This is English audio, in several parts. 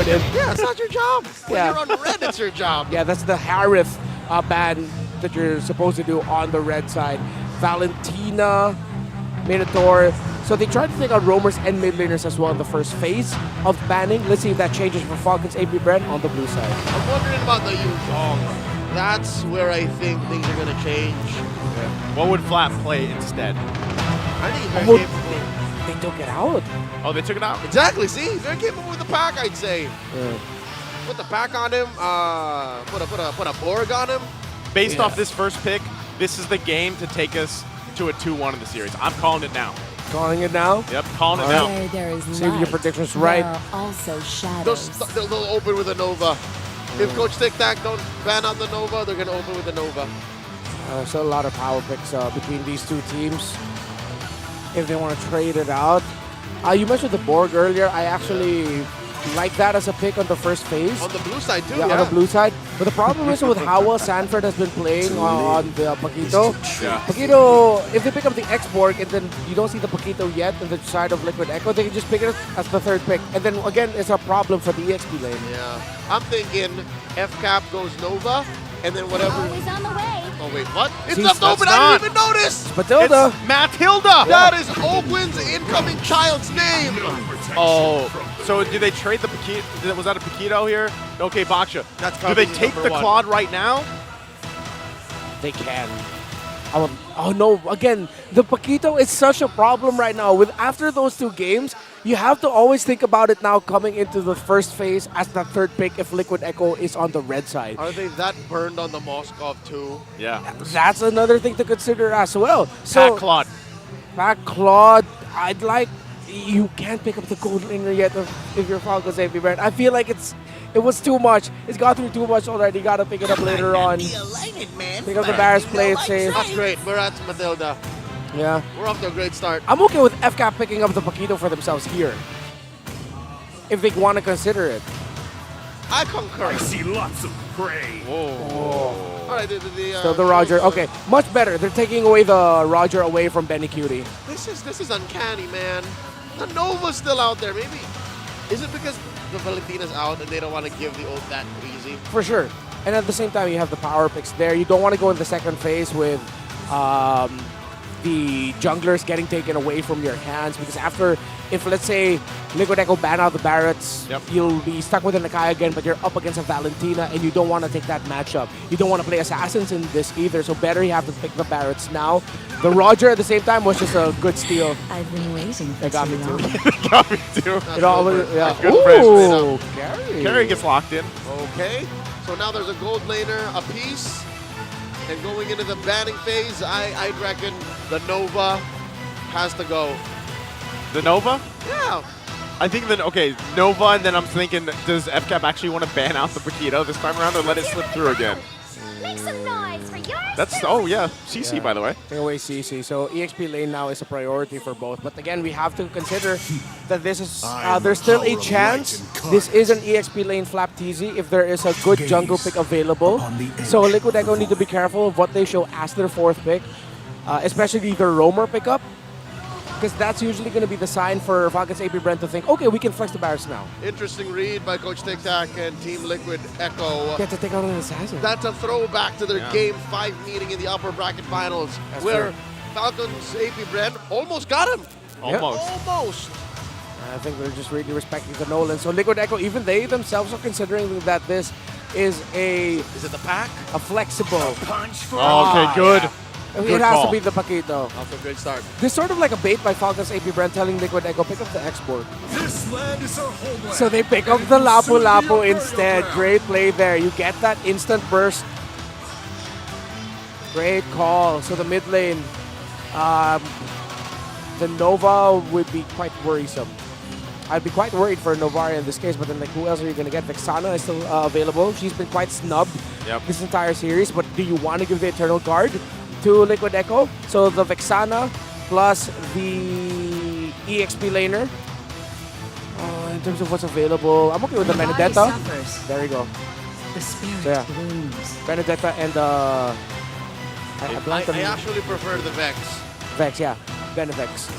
shouldn't. Yeah, it's not your job. When Yeah. you're on red, it's your job. Yeah, that's the Harith ban that you're supposed to do on the red side. Valentina, Minotaur. So they tried to take out roamers and mid laners as well in the first phase of banning. Let's see if that changes for Falcons AP.Bren on the blue side. I'm wondering about the Yuzhong. That's where I think things are going to change. What would Flat play instead? I think he's very Oh, capable. They took it out. Oh, they took it out? Exactly, see? He's very capable with the pack, I'd say. Yeah. Put the pack on him, put a Borg on him. Based off this first pick, this is the game to take us to a 2-1 in the series. I'm calling it now. Calling it now? Yep, calling it All now. right. There is See if your light, prediction's right. there are also shadows. They'll open with a Nova. If Coach Tic Tac don't ban out the Nova, they're going to open with the Nova. So a lot of power picks between these two teams if they want to trade it out. You mentioned the Borg earlier. I actually like that as a pick on the first phase. On the blue side, too, Yeah, on the blue side. But the problem is with how well Sanford has been playing on the Paquito. Yeah. Paquito, if they pick up the X-Borg and then you don't see the Paquito yet on the side of Liquid Echo, they can just pick it up as the third pick. And then again, it's a problem for the EXP lane. Yeah. I'm thinking F-Cap goes Nova, and then whatever. Always on the way. Oh, wait, what? It's See, not Nova, that's I not. didn't even notice! Matilda. It's Matilda! That is Oakland's incoming child's name! Oh, so do they trade the Paquito? Was that a Paquito here? Okay, Baksha. That's do they probably take number the one. Claude right now? They can. Oh no, again, the Paquito is such a problem right now. With after those two games, you have to always think about it now coming into the first phase as the third pick if Liquid Echo is on the red side. Are they that burned on the Moskov, too? Yeah. That's another thing to consider as well. So, Pat Claude. Pat Claude, I'd like, you can't pick up the gold laner yet if you're Falcons AP.Bren. I feel like it was too much. It's got through too much already. You gotta pick it up later on. Pick up the Barris, play it safe. That's great. We're at Matilda. Yeah. We're off to a great start. I'm okay with FCAP picking up the Paquito for themselves here. If they want to consider it. I concur. I see lots of prey. All right, So the Roger, okay, much better. They're taking away the Roger away from Benny Cutie. This is uncanny, man. The Nova's still out there. Maybe is it because the Valentina's out and they don't want to give the ult that easy? For sure. And at the same time, you have the power picks there. You don't want to go in the second phase with the junglers getting taken away from your hands, because after, if let's say Liquid Echo ban out the Barretts, you'll be stuck with a Nakai again, but you're up against a Valentina and you don't want to take that matchup. You don't want to play Assassins in this either, so better you have to pick the Barretts now. The Roger at the same time was just a good steal. I've been waiting for It got me too long. too. Got me too. It always, yeah. Good friends. Ooh, Carry. Carry gets locked in. Okay, so now there's a gold laner apiece. And going into the banning phase, I'd reckon the Nova has to go. The Nova? Yeah. I think that, okay, Nova, and then I'm thinking, does FCAP actually want to ban out the Paquito this time around or let it slip through again? Make some noise for yours. That's, oh yeah, CC by the way. Take away CC. So EXP lane now is a priority for both. But again, we have to consider that this is there's still a chance this is an EXP lane flap TZ if there is a good jungle pick available. So Liquid Echo need to be careful of what they show as their fourth pick, especially the roamer pickup, because that's usually going to be the sign for Falcons AP.Bren to think, okay, we can flex the Barretts now. Interesting read by Coach Tic Tac and Team Liquid Echo. Get to take out an assassin. That's a throwback to their Game 5 meeting in the upper bracket finals, That's where true. Falcons AP.Bren almost got him. Almost. Almost. I think they're just really respecting the Nolan. So Liquid Echo, even they themselves are considering that this is Is it the pack? a flexible. Punch for Oh, okay, good. It Good has call. to be the Paquito. Off to a great start. This is sort of like a bait by Falcons AP.Bren telling Liquid Echo, pick up the export. This land is our homeland. So they pick up the Lapu Lapu instead. Great play there. You get that instant burst. Great call. So the mid lane, the Nova would be quite worrisome. I'd be quite worried for Novaria in this case, but then like who else are you going to get? Vexana is still available. She's been quite snubbed this entire series, but do you want to give the Eternal Guard to Liquid Echo? So the Vexana plus the EXP laner. In terms of what's available, I'm okay with the body Benedetta. suffers. There you go. The spirit So, yeah. blooms. Benedetta and I blanked on I actually prefer the Vex. Vex, yeah. Benevex.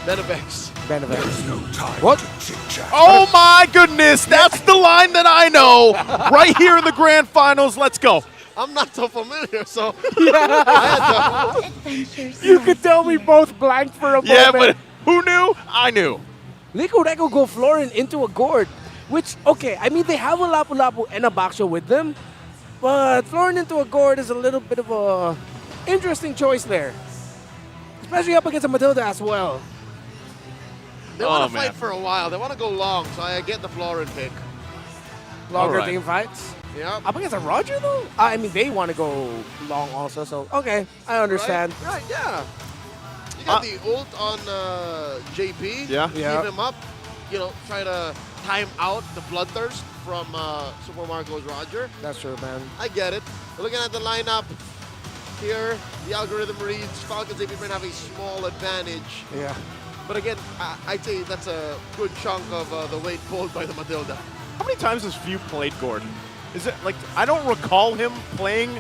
Benevex. Benevex. No time What? to chit-chat. Oh my goodness, that's the line that I know. Right here in the grand finals, let's go. I'm not so familiar, so I had Adventures. You could tell we both blanked for a moment. Yeah, but who knew? I knew. Liquid Echo go Florin into a gourd, which, okay, I mean, they have a Lapu Lapu and a Baksha with them, but Florin into a gourd is a little bit of a interesting choice there, especially up against a Matilda as well. they want Oh, to man. fight for a while. They want to go long, so I get the Florin pick. Longer Alright. team fights. Yeah. Up against a Roger, though? I mean, they want to go long also, so okay, I understand. Right, yeah. You got the ult on JP. Yeah. Yeah. Keep him up. You know, try to time out the bloodthirst from Super Marco's Roger. That's true, man. I get it. We're looking at the lineup here. The algorithm reads Falcons AP.Bren have a small advantage. Yeah. But again, I'd say that's a good chunk of the weight pulled by the Matilda. How many times has Few played Gord? Is it like, I don't recall him playing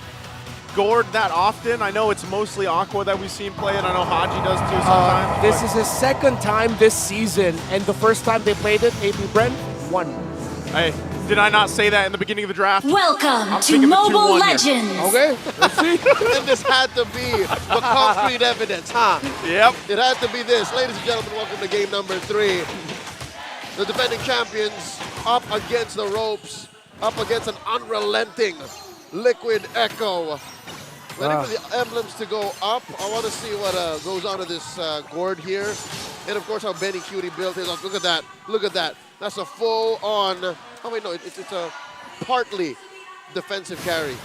Gord that often. I know it's mostly Aqua that we've seen play it. I know Haji does too sometimes. This is his second time this season, and the first time they played it, AP.Bren won. Hey, did I not say that in the beginning of the draft? Welcome to thinking the Mobile 2-1 here. Legends. Okay, let's see. And this had to be the concrete evidence, huh? Yep. It had to be this. Ladies and gentlemen, welcome to game number 3. The defending champions up against the ropes, up against an unrelenting Liquid Echo. Waiting for the emblems to go up. I want to see what goes on to this gourd here. And of course how Benny Cutie built his. Look at that. Look at that. That's a full on. Oh wait, no, it's a partly defensive carry.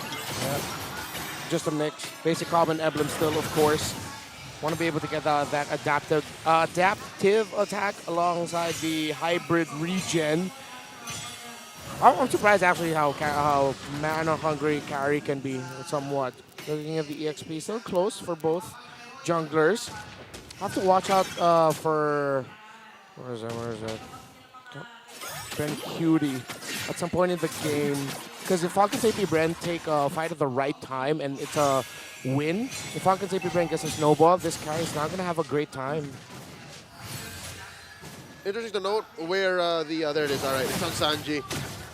Just a mix. Basic common emblem still, of course. Want to be able to get that adaptive attack alongside the hybrid regen. I'm surprised actually how mana hungry carry can be somewhat. Looking at the EXP, still close for both junglers. Have to watch out for where is it? Ben Cutie at some point in the game. Because if Falcons AP.Bren take a fight at the right time and it's a win, if Falcons AP.Bren gets a snowball, this carry is not going to have a great time. Interesting to note where there it is. All right, it's on Sanji.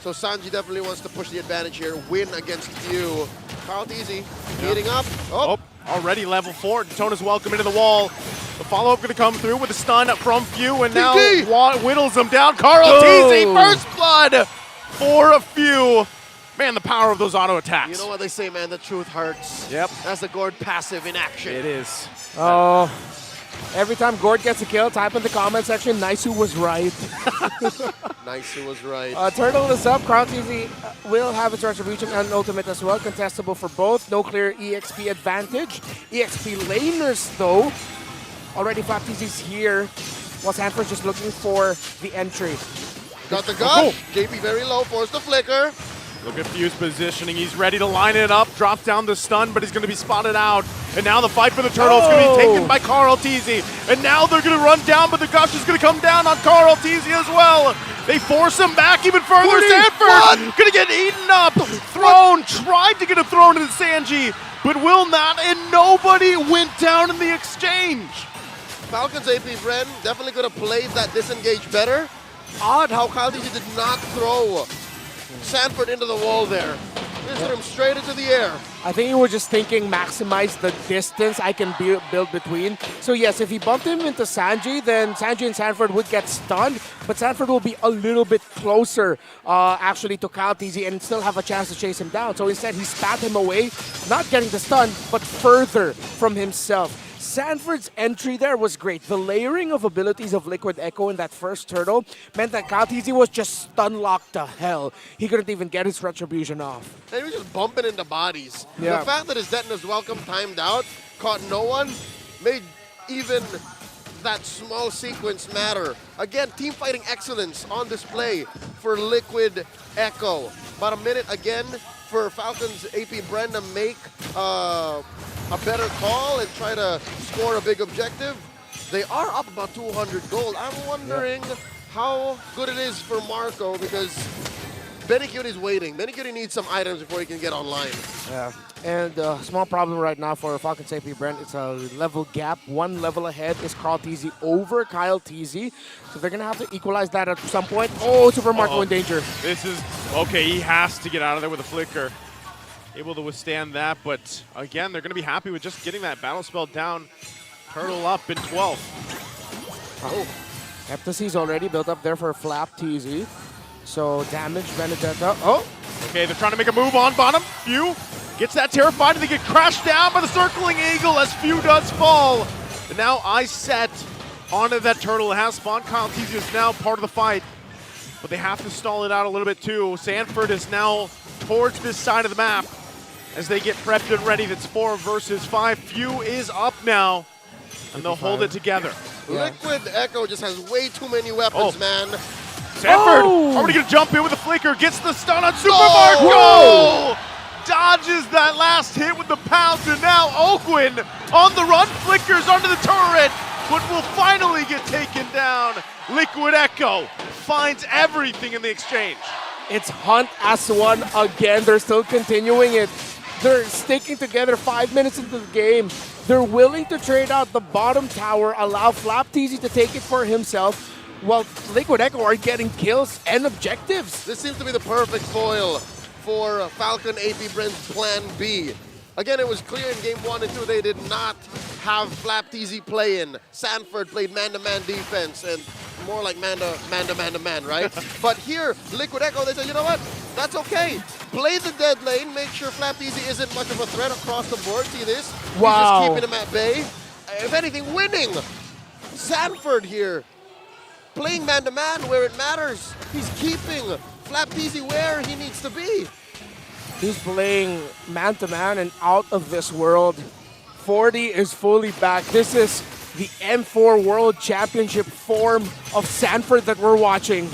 So Sanji definitely wants to push the advantage here, win against Few. Carl Easy heating up. Oh, already level 4. Daytona's welcome into the wall. The follow-up going to come through with a stun from Few, and now whittles him down. Carl TZ, first blood for a Few. Man, the power of those auto attacks. You know what they say, man, the truth hurts. Yep. That's the Gord passive in action. It is. Oh, every time Gord gets a kill, type in the comment section, Naisu was right. Nice, it was right. Turtle is up. Crown TV will have its retribution and ultimate as well. Contestable for both. No clear EXP advantage. EXP laners, though. Already Flap TZ's here. While Sanford's just looking for the entry. Got the gun. JP very low, forced the flicker. Look at Few's positioning. He's ready to line it up, drops down the stun, but he's going to be spotted out. And now the fight for the turtle is going to be taken by Carl TZ. And now they're going to run down, but the gush is going to come down on Carl TZ as well. They force him back even further. Sanford going to get eaten up. Thrown, tried to get a thrown to Sanji, but will not, and nobody went down in the exchange. Falcons AP.Bren definitely could have played that disengage better. Odd how Kyle TZ did not throw Sanford into the wall there. Just threw him straight into the air. I think he was just thinking maximize the distance I can build between. So yes, if he bumped him into Sanji, then Sanji and Sanford would get stunned, but Sanford will be a little bit closer actually to Kyle TZ and still have a chance to chase him down. So instead he spat him away, not getting the stun, but further from himself. Sanford's entry there was great. The layering of abilities of Liquid Echo in that first turtle meant that Kyle TZ was just stun locked to hell. He couldn't even get his retribution off. And he was just bumping into bodies. Yeah. The fact that his Detona's welcome timed out, caught no one, made even that small sequence matter. Again, team fighting excellence on display for Liquid Echo. About a minute again for Falcons AP.Bren to make a better call and try to score a big objective. They are up about 200 gold. I'm wondering how good it is for Marco, because Benny Cuty's waiting. Benny Cuty needs some items before he can get online. Yeah. And small problem right now for Falcons AP.Bren. It's a level gap. One level ahead is Carl TZ over Kyle TZ. So they're going to have to equalize that at some point. Oh, Super Marco in danger. This is, okay, he has to get out of there with a flicker. Able to withstand that, but again, they're going to be happy with just getting that battle spell down. Turtle up in 12. Oh. Heptacy's already built up there for Flap TZ. So damage Benedetta. Oh! Okay, they're trying to make a move on bottom. Few gets that terrified and they get crashed down by the circling eagle as Few does fall. And now Ice set onto that turtle. It has spawned. Kyle TZ is now part of the fight, but they have to stall it out a little bit too. Sanford is now towards this side of the map as they get prepped and ready. That's 4 versus 5. Few is up now, and they'll hold it together. Yeah. Liquid Echo just has way too many weapons, man. Sanford Oh! already gonna jump in with a flicker, gets the stun on Super Oh! Marco! Dodges that last hit with the pounce, and now Oakwin on the run, flickers onto the turret, but will finally get taken down. Liquid Echo finds everything in the exchange. It's Hunt as one again. They're still continuing it. They're sticking together 5 minutes into the game. They're willing to trade out the bottom tower, allow Flap TZ to take it for himself, while Liquid Echo are getting kills and objectives. This seems to be the perfect foil for Falcon AP.Bren's plan B. Again, it was clear in game 1 and 2 they did not have Flap TZ play in. Sanford played man-to-man defense and more like man-to-man, right? But here, Liquid Echo, they said, you know what? That's okay. Play the dead lane, make sure Flap TZ isn't much of a threat across the board. See this? Wow. He's just keeping him at bay. If anything, winning. Sanford here, playing man-to-man where it matters. He's keeping Flap TZ where he needs to be. He's playing man-to-man and out of this world. 40 is fully back. This is the M4 World Championship form of Sanford that we're watching.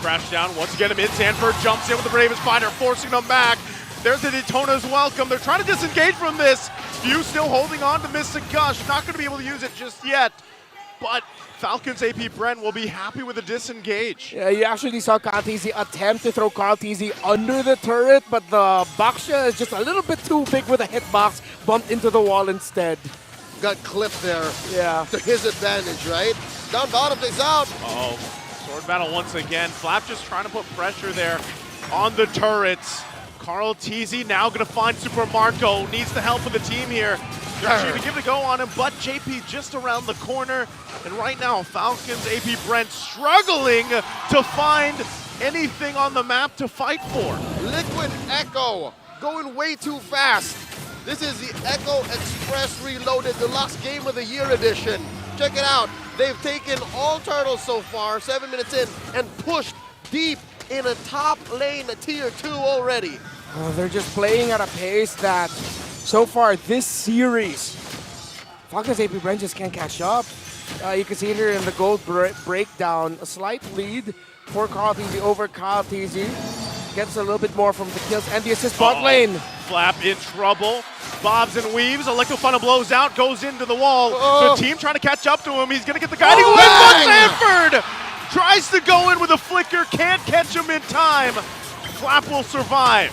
Crash down once again amid. Sanford jumps in with the Bravest Fighter, forcing them back. There's the Daytona's welcome. They're trying to disengage from this. Few still holding on to Mystic Gush. Not going to be able to use it just yet. But Falcons AP.Bren will be happy with the disengage. Yeah, you actually saw Kyle TZ attempt to throw Carl TZ under the turret, but the Baksha is just a little bit too big with a hitbox, bumped into the wall instead. Got clipped there. Yeah. To his advantage, right? Down bottom, takes out. Uh-oh. Sword battle once again. Flap just trying to put pressure there on the turrets. Carl TZ now going to find Super Marco. Needs the help of the team here. They're actually going to give it a go on him, but JP just around the corner. And right now, Falcons AP.Bren struggling to find anything on the map to fight for. Liquid Echo going way too fast. This is the Echo Express Reloaded Deluxe Game of the Year edition. Check it out. They've taken all turtles so far, 7 minutes in, and pushed deep in a top lane tier 2 already. They're just playing at a pace that, so far this series, Falcons AP.Bren just can't catch up. You can see here in the gold breakdown, a slight lead for Carl TZ over Kyle TZ. Gets a little bit more from the kills and the assist bot lane. Flap in trouble. Bobs and weaves. Electro Funnel blows out, goes into the wall. The team trying to catch up to him. He's going to get the guiding wave. Sanford tries to go in with a flicker. Can't catch him in time. Flap will survive.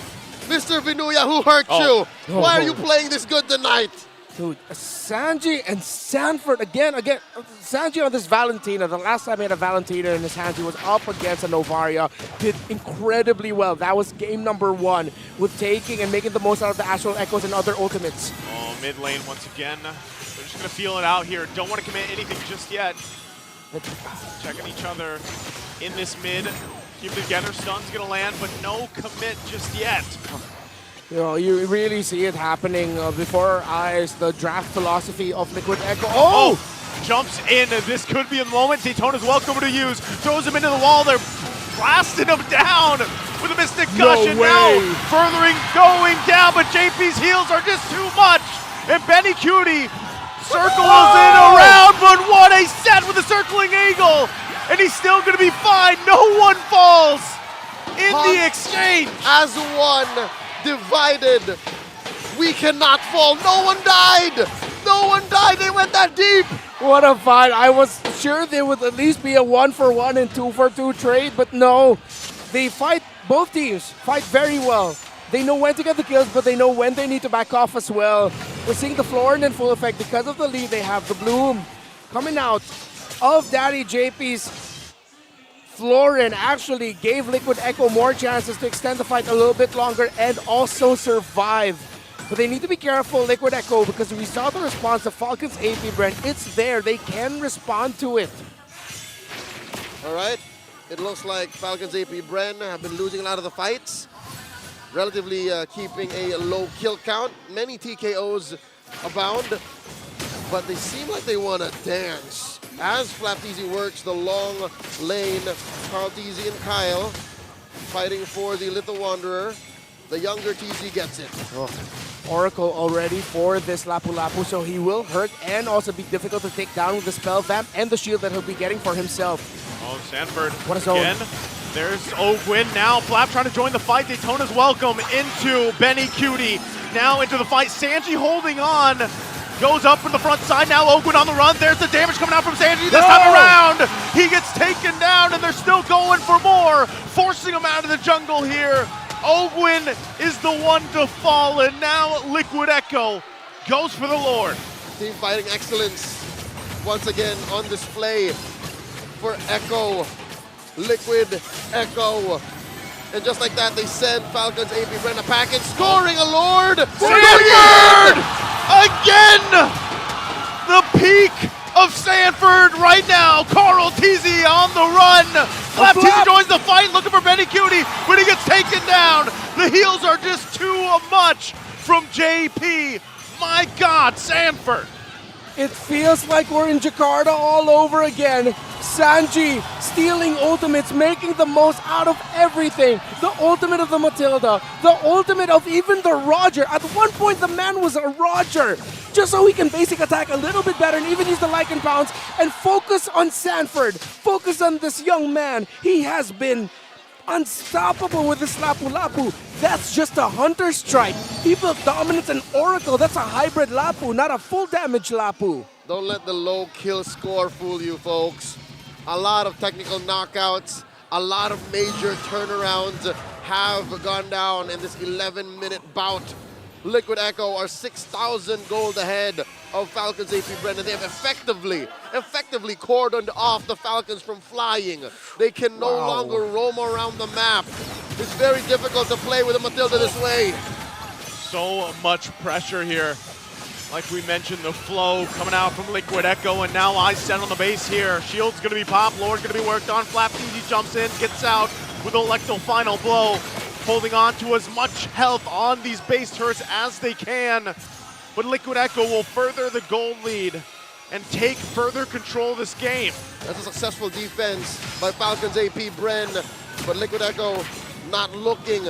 Mr. Vinuya, who hurt you? Why are you playing this good tonight? Dude, Sanji and Sanford again. Sanji on this Valentina. The last time he had a Valentina in his hands, he was up against a Novaria. Did incredibly well. That was game number 1 with taking and making the most out of the Astral Echoes and other ultimates. Oh, mid lane once again. They're just going to feel it out here. Don't want to commit anything just yet. Checking each other in this mid. Keep it together. Stun's going to land, but no commit just yet. You know, you really see it happening before our eyes, the draft philosophy of Liquid Echo. Oh! Jumps in. This could be the moment. Daytona's welcome to use. Throws him into the wall. They're blasting him down with a Mystic Gush. And now furthering going down, but JP's heals are just too much. And Benny Cutie circles in around, but what a set with the circling eagle. And he's still going to be fine. No one falls in the exchange. As one. Divided. We cannot fall. No one died. No one died. They went that deep. What a fight. I was sure there would at least be a 1-for-1 and 2-for-2 trade, but no. They fight both teams fight very well. They know when to get the kills, but they know when they need to back off as well. We're seeing the Florin in full effect because of the lead they have. The Bloom coming out of Daddy JP's Florin actually gave Liquid Echo more chances to extend the fight a little bit longer and also survive. But they need to be careful, Liquid Echo, because we saw the response of Falcons AP.Bren. It's there. They can respond to it. All right. It looks like Falcons AP.Bren have been losing a lot of the fights. Relatively keeping a low kill count. Many TKOs abound, but they seem like they want to dance. As FlapTZ works the long lane, Carl TZ and Kyle fighting for the Little Wanderer. The younger TZ gets it. Oh. Oracle already for this Lapu Lapu, so he will hurt and also be difficult to take down with the Spell Vamp and the shield that he'll be getting for himself. Oh, Sanford What a zone. again. There's Ogwin now. Flap trying to join the fight. Daytona's welcome into Benny Cutie. Now into the fight. Sanji holding on. Goes up from the front side. Now Ogwin on the run. There's the damage coming out from Sanji this time around. He gets taken down and they're still going for more. Forcing him out of the jungle here. Ogwin is the one to fall, and now Liquid Echo goes for the Lord. Team fighting excellence once again on display for Echo. Liquid Echo. And just like that, they send Falcons AP.Bren a package, scoring a Lord! Sanford! Again! The peak of Sanford right now. Carl TZ on the run. Flap TZ joins the fight, looking for Benny Cutie, but he gets taken down. The heals are just too much from JP. My God, Sanford. It feels like we're in Jakarta all over again. Sanji stealing ultimates, making the most out of everything. The ultimate of the Matilda, the ultimate of even the Roger. At one point, the man was a Roger, just so he can basic attack a little bit better and even use the Lycan Pounds and focus on Sanford. Focus on this young man. He has been unstoppable with this Lapu Lapu. That's just a Hunter Strike. He built Dominance and Oracle. That's a hybrid Lapu, not a full damage Lapu. Don't let the low kill score fool you, folks. A lot of technical knockouts, a lot of major turnarounds have gone down in this 11-minute bout. Liquid Echo are 6,000 gold ahead of Falcons AP.Bren, and they have effectively cordoned off the Falcons from flying. They can no longer roam around the map. It's very difficult to play with a Matilda this way. So much pressure here. Like we mentioned, the flow coming out from Liquid Echo, and now eyes set on the base here. Shield's gonna be popped, Lord gonna be worked on. FlapTZ jumps in, gets out with an Electro final blow, holding on to as much health on these base turrets as they can. But Liquid Echo will further the gold lead and take further control of this game. That's a successful defense by Falcons AP.Bren, but Liquid Echo not looking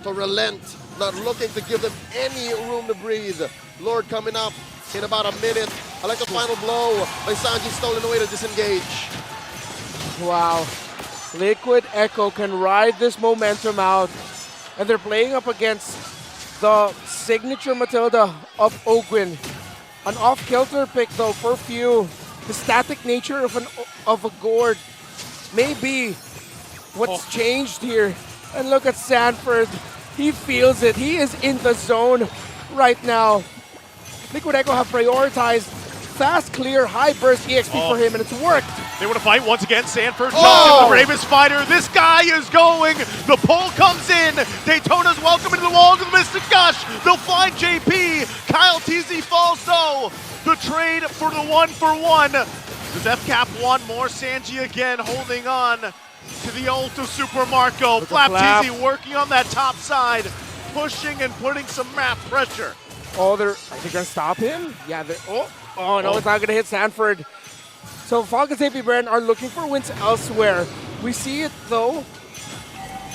to relent, not looking to give them any room to breathe. Lord coming up in about a minute. I like the final blow by Sanji, stolen away to disengage. Wow. Liquid Echo can ride this momentum out, and they're playing up against the signature Matilda of Ogwin. An off-kilter pick though for few. The static nature of a gourd may be what's changed here. And look at Sanford. He feels it. He is in the zone right now. Liquid Echo have prioritized fast, clear, high burst EXP for him, and it's worked. They want to fight once again. Sanford jumps in, the bravest fighter. This guy is going. The pull comes in. Daytona's welcome into the wall to the Mystic Gush. They'll find JP. Kyle TZ falls though. The trade for the 1-for-1. Does FCAP want more? Sanji again holding on to the ult of Super Marco. FlapTZ working on that top side, pushing and putting some map pressure. Oh, are they gonna stop him? Yeah, oh no, it's not gonna hit Sanford. So Falcons AP.Bren are looking for wins elsewhere. We see it though.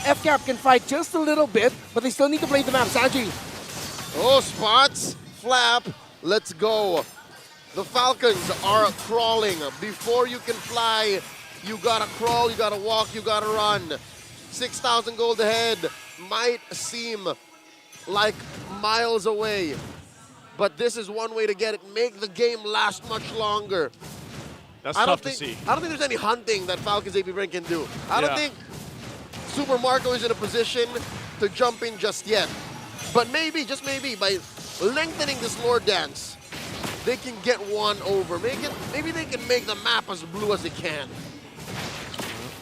FCAP can fight just a little bit, but they still need to play the map. Sanji. Oh, spots, Flap, let's go. The Falcons are crawling. Before you can fly, you gotta crawl, you gotta walk, you gotta run. 6,000 gold ahead might seem like miles away, but this is one way to get it. Make the game last much longer. That's tough to see. I don't think there's any hunting that Falcons AP.Bren can do. I don't think Super Marco is in a position to jump in just yet. But maybe, just maybe, by lengthening this Lord Dance, they can get one over. Maybe they can make the map as blue as they can.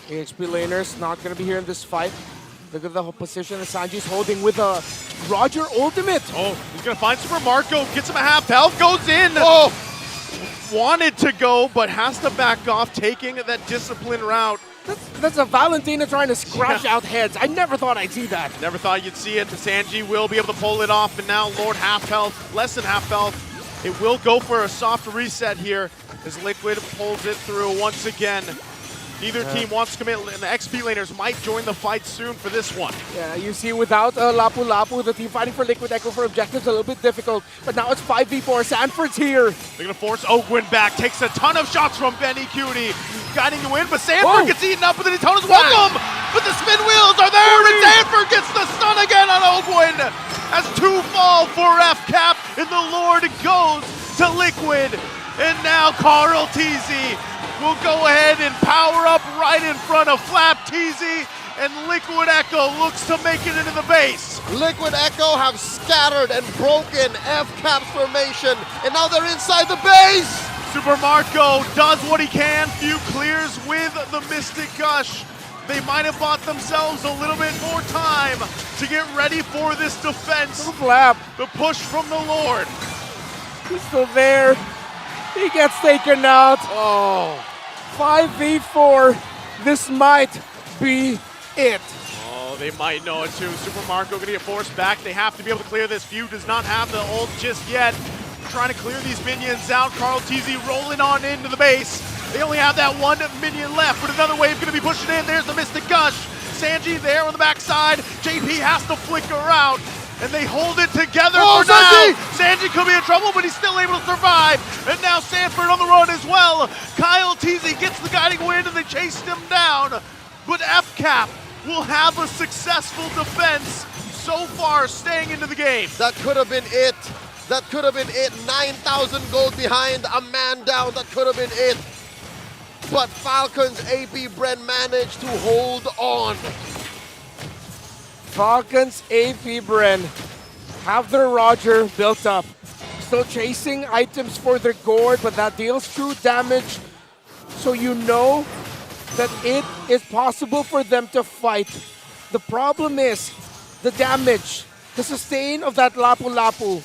EXP laners not going to be here in this fight. Look at the whole position that Sanji's holding with a Roger ultimate. Oh, he's going to find Super Marco, gets him a half health, goes in. Oh! Wanted to go, but has to back off, taking that discipline route. That's a Valentina trying to scratch out heads. I never thought I'd see that. Never thought you'd see it. Sanji will be able to pull it off, and now Lord half health, less than half health. It will go for a soft reset here as Liquid pulls it through once again. Neither team wants to commit, and the XP laners might join the fight soon for this one. Yeah, you see without Lapu Lapu, the team fighting for Liquid Echo for objectives a little bit difficult. But now it's 5v4. Sanford's here. They're going to force Ogwin back. Takes a ton of shots from Benny Cutie. Guiding the win, but Sanford gets eaten up with the Daytona's welcome. But the spin wheels are there, and Sanford gets the stun again on Ogwin. As 2 fall for F-Cap, and the Lord goes to Liquid. And now Carl TZ will go ahead and power up right in front of Flap TZ, and Liquid Echo looks to make it into the base. Liquid Echo have scattered and broken F-Cap's formation, and now they're inside the base! Super Marco does what he can, few clears with the Mystic Gush. They might have bought themselves a little bit more time to get ready for this defense. Flap. The push from the Lord. He's still there. He gets taken out. Oh. 5v4. This might be it. Oh, they might know it too. Super Marco gonna get forced back. They have to be able to clear this. Few does not have the ult just yet. Trying to clear these minions out. Carl TZ rolling on into the base. They only have that 1 minion left, but another wave gonna be pushing in. There's the Mystic Gush. Sanji there on the backside. JP has to flicker out, and they hold it together for now. Sanji could be in trouble, but he's still able to survive. And now Sanford on the run as well. Kyle TZ gets the guiding wind, and they chased him down. But F-Cap will have a successful defense so far, staying into the game. That could have been it. That could have been it. 9,000 gold behind, a man down. That could have been it. But Falcons AP.Bren managed to hold on. Falcons AP.Bren have their Roger built up. Still chasing items for their gourd, but that deals true damage. So you know that it is possible for them to fight. The problem is the damage, the sustain of that Lapu Lapu.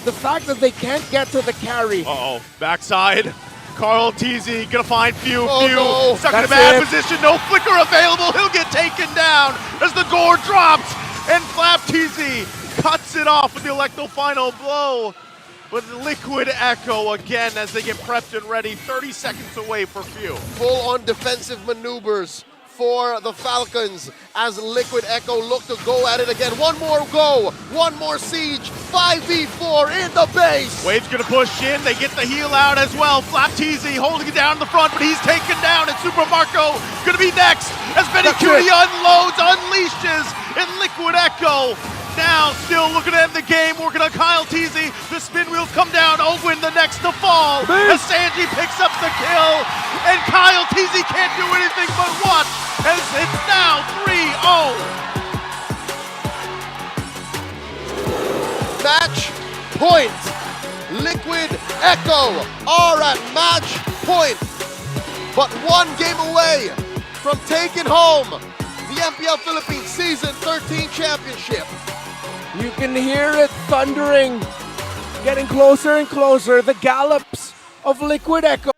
The fact that they can't get to the carry. Uh-oh, backside. Carl TZ gonna find Few. No. Stuck in a That's bad it. position, no flicker available. He'll get taken down as the gore drops, and Flap TZ cuts it off with the Electro final blow. But Liquid Echo again as they get prepped and ready, 30 seconds away for Few. Full-on defensive maneuvers for the Falcons as Liquid Echo look to go at it again. One more go, one more siege, 5v4 in the base. Wave's gonna push in, they get the heal out as well. Flap TZ holding it down in the front, but he's taken down, and Super Marco gonna be next as Benny Cutie unloads, unleashes, and Liquid Echo now still looking at the game, working on Kyle TZ. The spin wheels come down, Ogwin the next to fall as Sanji picks up the kill, and Kyle TZ can't do anything but watch as it's now 3-0. Match point. Liquid Echo are at match point, but 1 game away from taking home the MPL Philippines Season 13 Championship. You can hear it thundering, getting closer and closer. The gallops of Liquid Echo.